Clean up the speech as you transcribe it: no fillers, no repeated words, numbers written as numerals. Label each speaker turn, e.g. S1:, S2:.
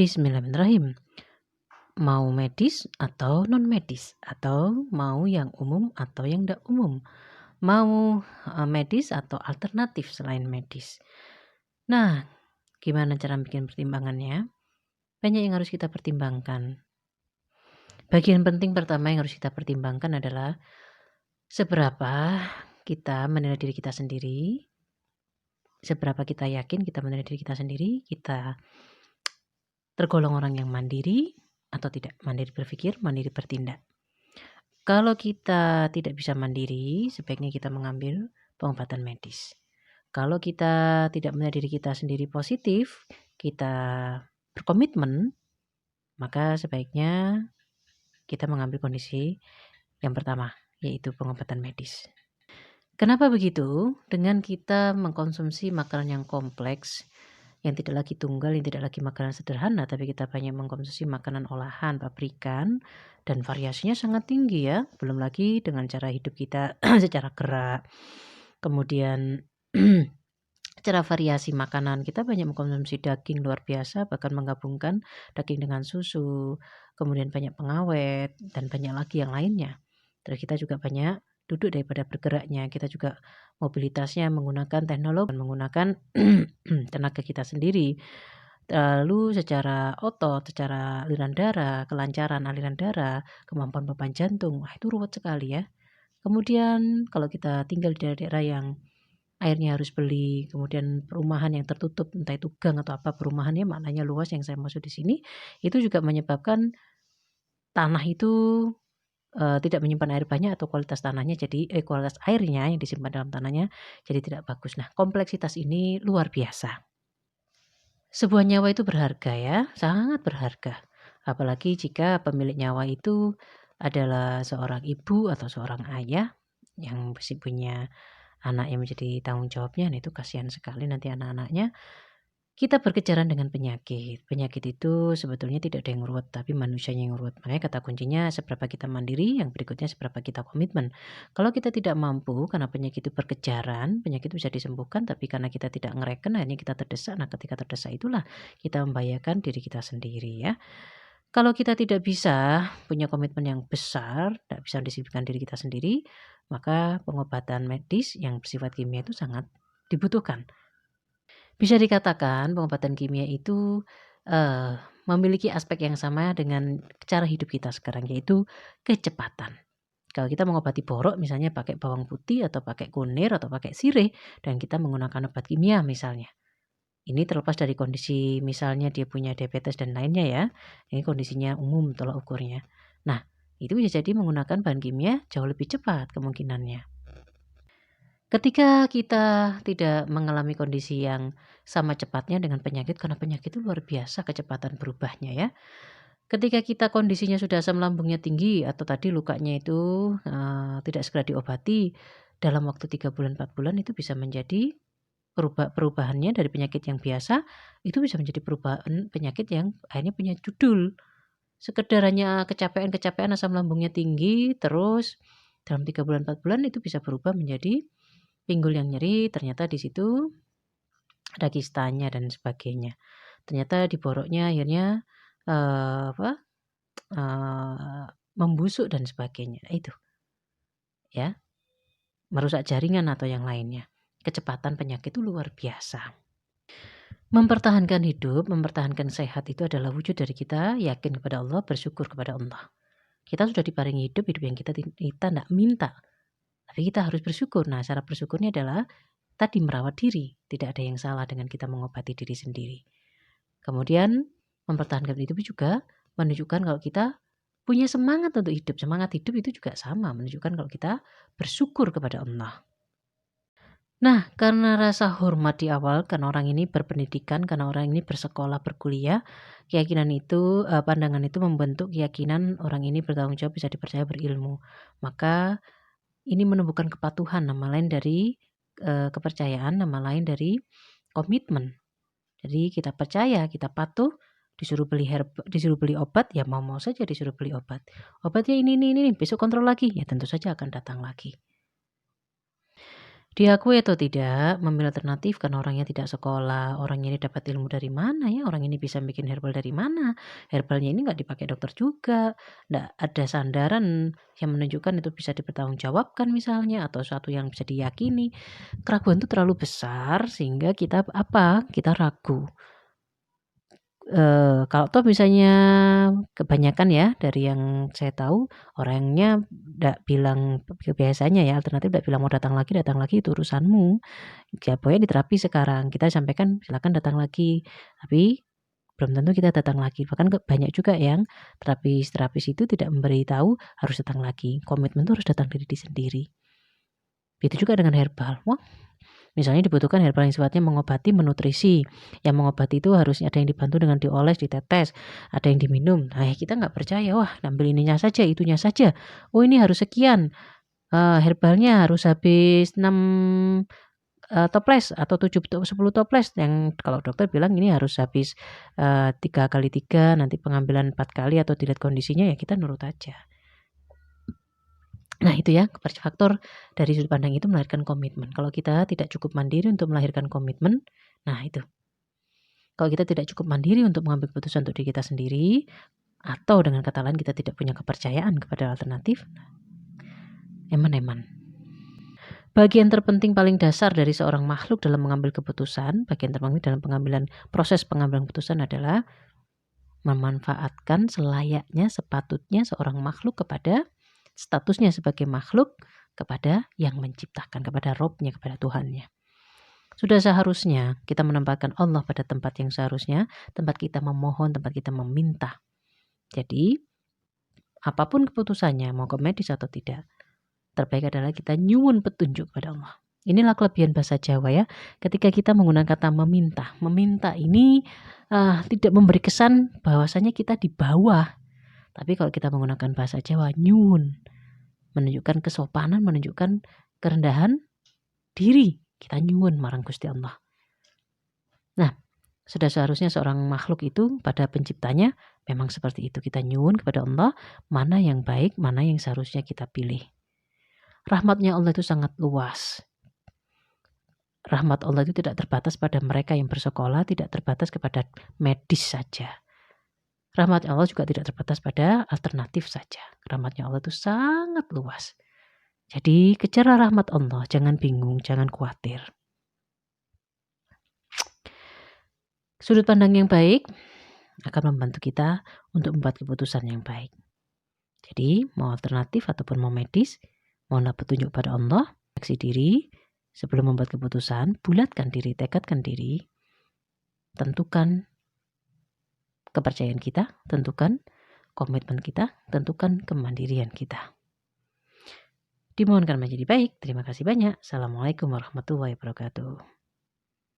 S1: Bismillahirrahmanirrahim. Mau medis atau non medis? Atau mau yang umum atau yang tidak umum? Mau medis atau alternatif selain medis? Nah, gimana cara bikin pertimbangannya? Banyak yang harus kita pertimbangkan. Bagian penting pertama yang harus kita pertimbangkan adalah seberapa kita menilai diri kita sendiri, seberapa kita yakin kita menilai diri kita sendiri, kita tergolong orang yang mandiri atau tidak. Mandiri berpikir, mandiri bertindak. Kalau kita tidak bisa mandiri, sebaiknya kita mengambil pengobatan medis. Kalau kita tidak melihat diri kita sendiri positif, kita berkomitmen, maka sebaiknya kita mengambil kondisi yang pertama, yaitu pengobatan medis. Kenapa begitu? Dengan kita mengkonsumsi makanan yang kompleks, yang tidak lagi tunggal, yang tidak lagi makanan sederhana, tapi kita banyak mengkonsumsi makanan olahan, pabrikan, dan variasinya sangat tinggi ya. Belum lagi dengan cara hidup kita secara gerak. Kemudian cara variasi makanan, kita banyak mengkonsumsi daging luar biasa, bahkan menggabungkan daging dengan susu, kemudian banyak pengawet, dan banyak lagi yang lainnya. Terus kita juga banyak duduk daripada bergeraknya, kita juga mobilitasnya menggunakan teknologi, menggunakan tenaga kita sendiri. Lalu secara otot, secara aliran darah, kelancaran aliran darah, kemampuan beban jantung, itu ruwet sekali ya. Kemudian kalau kita tinggal di daerah-daerah yang airnya harus beli, kemudian perumahan yang tertutup, entah itu gang atau apa perumahannya, maknanya luas yang saya maksud di sini, itu juga menyebabkan tanah itu tidak menyimpan air banyak atau kualitas tanahnya jadi kualitas airnya yang disimpan dalam tanahnya jadi tidak bagus. Nah, kompleksitas ini luar biasa. Sebuah nyawa itu berharga ya, sangat berharga. Apalagi jika pemilik nyawa itu adalah seorang ibu atau seorang ayah yang masih punya anak yang menjadi tanggung jawabnya, nah itu kasihan sekali nanti anak-anaknya. Kita berkejaran dengan penyakit. Penyakit itu sebetulnya tidak ada yang ruwet, tapi manusianya yang ruwet. Makanya kata kuncinya seberapa kita mandiri, yang berikutnya seberapa kita komitmen. Kalau kita tidak mampu karena penyakit itu berkejaran, penyakit itu bisa disembuhkan, tapi karena kita tidak ngereken, akhirnya kita terdesak. Nah, ketika terdesak itulah kita membahayakan diri kita sendiri ya. Kalau kita tidak bisa punya komitmen yang besar, tidak bisa mendisiplinkan diri kita sendiri, maka pengobatan medis yang bersifat kimia itu sangat dibutuhkan. Bisa dikatakan pengobatan kimia itu memiliki aspek yang sama dengan cara hidup kita sekarang, yaitu kecepatan. Kalau kita mengobati borok misalnya pakai bawang putih atau pakai kunir atau pakai sirih dan kita menggunakan obat kimia misalnya. Ini terlepas dari kondisi misalnya dia punya diabetes dan lainnya ya. Ini kondisinya umum tolak ukurnya. Nah, itu bisa jadi menggunakan bahan kimia jauh lebih cepat kemungkinannya. Ketika kita tidak mengalami kondisi yang sama cepatnya dengan penyakit, karena penyakit itu luar biasa kecepatan berubahnya ya. Ketika kita kondisinya sudah asam lambungnya tinggi atau tadi lukanya itu tidak segera diobati, dalam waktu 3 bulan 4 bulan itu bisa menjadi perubahannya dari penyakit yang biasa, itu bisa menjadi perubahan penyakit yang akhirnya punya judul. Sekedar hanya kecapean asam lambungnya tinggi, terus dalam 3 bulan 4 bulan itu bisa berubah menjadi pinggul yang nyeri, ternyata di situ ada kistanya dan sebagainya. Ternyata di boroknya akhirnya membusuk dan sebagainya. Itu ya, merusak jaringan atau yang lainnya. Kecepatan penyakit itu luar biasa. Mempertahankan hidup, mempertahankan sehat itu adalah wujud dari kita yakin kepada Allah, bersyukur kepada Allah. Kita sudah diparingi hidup yang kita tidak minta. Tapi kita harus bersyukur. Nah, cara bersyukurnya adalah tadi merawat diri. Tidak ada yang salah dengan kita mengobati diri sendiri. Kemudian mempertahankan itu juga menunjukkan kalau kita punya semangat untuk hidup. Semangat hidup itu juga sama, menunjukkan kalau kita bersyukur kepada Allah. Nah, karena rasa hormat di awal, karena orang ini berpendidikan, karena orang ini bersekolah, berkuliah, keyakinan itu, pandangan itu membentuk keyakinan orang ini bertanggung jawab, bisa dipercaya, berilmu. Maka ini menumbuhkan kepatuhan, nama lain dari kepercayaan, nama lain dari komitmen. Jadi kita percaya, kita patuh, disuruh beli obat, ya mau saja disuruh beli obat. Obatnya ini, besok kontrol lagi, ya tentu saja akan datang lagi. Diakui atau tidak, memilih alternatif karena orangnya tidak sekolah, orang ini dapat ilmu dari mana ya, orang ini bisa bikin herbal dari mana, herbalnya ini nggak dipakai dokter juga, nggak ada sandaran yang menunjukkan itu bisa dipertanggungjawabkan misalnya, atau suatu yang bisa diyakini. Keraguan itu terlalu besar sehingga kita ragu. Kalau toh misalnya kebanyakan ya dari yang saya tahu orangnya ndak bilang biasanya ya alternatif ndak bilang mau datang lagi itu urusanmu. Ya pokoknya di terapi sekarang kita sampaikan silakan datang lagi, tapi belum tentu kita datang lagi. Bahkan banyak juga yang terapis-terapis itu tidak memberitahu harus datang lagi. Komitmen itu harus datang dari diri sendiri. Begitu juga dengan herbal. Wah, misalnya dibutuhkan herbal yang sifatnya mengobati, menutrisi. Yang mengobati itu harusnya ada yang dibantu dengan dioles, ditetes, ada yang diminum. Nah, kita nggak percaya, wah ambil ininya saja, itunya saja. Oh ini harus sekian, herbalnya harus habis 6 toples atau 10 toples, yang kalau dokter bilang ini harus habis 3 kali 3, nanti pengambilan 4 kali atau dilihat kondisinya ya kita nurut aja. Nah itu ya, faktor dari sudut pandang itu melahirkan komitmen. Kalau kita tidak cukup mandiri untuk melahirkan komitmen, nah itu. Kalau kita tidak cukup mandiri untuk mengambil keputusan untuk diri kita sendiri, atau dengan kata lain kita tidak punya kepercayaan kepada alternatif, eman-eman. Bagian terpenting paling dasar dari seorang makhluk dalam mengambil keputusan, bagian terpenting dalam proses pengambilan keputusan adalah memanfaatkan selayaknya, sepatutnya seorang makhluk kepada statusnya sebagai makhluk kepada yang menciptakan, kepada Robnya, kepada Tuhannya. Sudah seharusnya kita menempatkan Allah pada tempat yang seharusnya, tempat kita memohon, tempat kita meminta. Jadi, apapun keputusannya, mau ke medis atau tidak, terbaik adalah kita nyuwun petunjuk kepada Allah. Inilah kelebihan bahasa Jawa ya. Ketika kita menggunakan kata meminta, meminta ini tidak memberi kesan bahwasanya kita di bawah. Tapi kalau kita menggunakan bahasa Jawa, nyuwun, menunjukkan kesopanan, menunjukkan kerendahan diri. Kita nyuwun marang Gusti Allah. Nah, sudah seharusnya seorang makhluk itu pada penciptanya memang seperti itu. Kita nyuwun kepada Allah mana yang baik, mana yang seharusnya kita pilih. Rahmatnya Allah itu sangat luas. Rahmat Allah itu tidak terbatas pada mereka yang bersekolah, tidak terbatas kepada medis saja. Rahmat Allah juga tidak terbatas pada alternatif saja. Rahmatnya Allah itu sangat luas. Jadi kejarlah rahmat Allah, jangan bingung, jangan khawatir. Sudut pandang yang baik akan membantu kita untuk membuat keputusan yang baik. Jadi mau alternatif ataupun mau medis, mohonlah petunjuk pada Allah, aksi diri, sebelum membuat keputusan, bulatkan diri, tekadkan diri, tentukan kepercayaan kita, tentukan komitmen kita, tentukan kemandirian kita. Dimohonkan menjadi baik. Terima kasih banyak. Assalamualaikum warahmatullahi wabarakatuh.